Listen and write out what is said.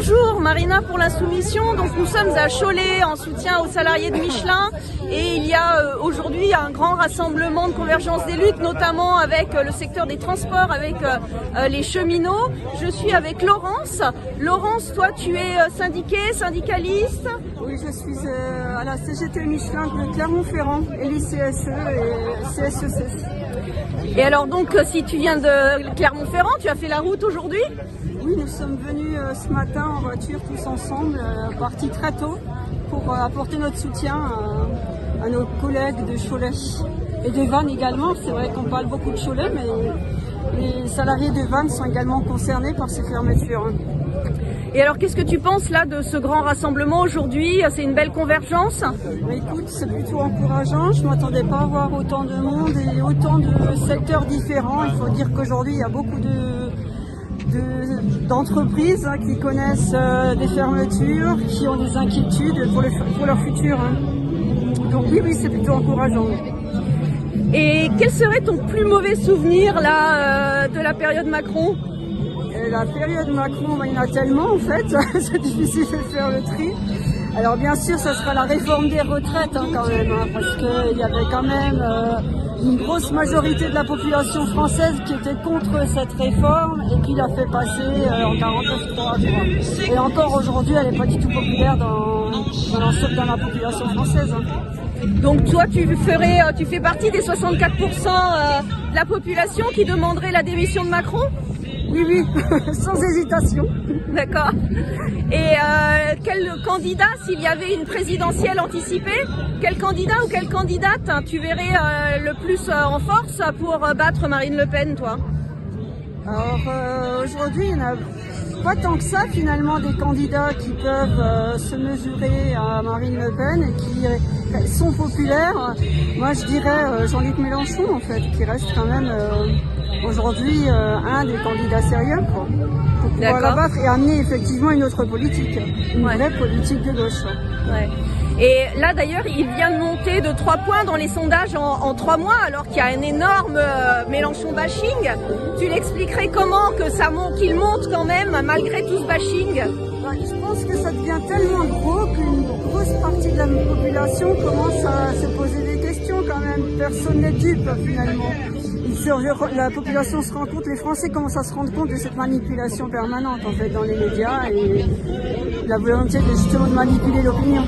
Bonjour, Marina pour l'Insoumission. Donc nous sommes à Cholet en soutien aux salariés de Michelin et il y a aujourd'hui un grand rassemblement de convergence des luttes, notamment avec le secteur des transports, avec les cheminots. Je suis avec Laurence. Laurence, toi tu es syndiquée, syndicaliste? Oui, je suis à la CGT Michelin de Clermont-Ferrand, LICSE et CSEC. Et alors donc si tu viens de Clermont-Ferrand, tu as fait la route aujourd'hui? Oui, nous sommes venus ce matin en voiture tous ensemble, partis très tôt pour apporter notre soutien à nos collègues de Cholet et de Vannes également. C'est vrai qu'on parle beaucoup de Cholet, mais les salariés de Vannes sont également concernés par ces fermetures. Et alors qu'est-ce que tu penses là de ce grand rassemblement aujourd'hui? C'est une belle convergence? Écoute, c'est plutôt encourageant. Je ne m'attendais pas à voir autant de monde et autant de secteurs différents. Il faut dire qu'aujourd'hui il y a beaucoup d'entreprises qui connaissent des fermetures, qui ont des inquiétudes pour leur futur. Donc oui, c'est plutôt encourageant. Et quel serait ton plus mauvais souvenir là de la période Macron? La période Macron, il y en a tellement en fait, c'est difficile de faire le tri. Alors bien sûr, ça sera la réforme des retraites quand même, parce qu'il y avait quand même une grosse majorité de la population française qui était contre cette réforme et qui l'a fait passer en 49.3. Et encore aujourd'hui, elle n'est pas du tout populaire dans la population française. Donc toi, tu fais partie des 64% de la population qui demanderait la démission de Macron? Oui, sans hésitation. D'accord. Et quel candidat, s'il y avait une présidentielle anticipée, quel candidat ou quelle candidate tu verrais le plus en force pour battre Marine Le Pen, toi? Alors aujourd'hui, il n'y en a pas tant que ça finalement des candidats qui peuvent se mesurer à Marine Le Pen et qui sont populaires. Moi je dirais Jean-Luc Mélenchon en fait, qui reste quand même aujourd'hui un des candidats sérieux pour pouvoir la battre et amener effectivement une autre politique, une vraie politique de gauche. Ouais. Et là d'ailleurs il vient de monter de 3 points dans les sondages en 3 mois alors qu'il y a un énorme Mélenchon bashing. Tu l'expliquerais comment qu'il monte quand même malgré tout ce bashing? Je pense que ça devient tellement gros qu'une grosse partie de la population commence à se poser des questions quand même. Personne n'est dupe finalement. La population se rend compte, les Français commencent à se rendre compte de cette manipulation permanente en fait dans les médias et la volonté justement de manipuler l'opinion.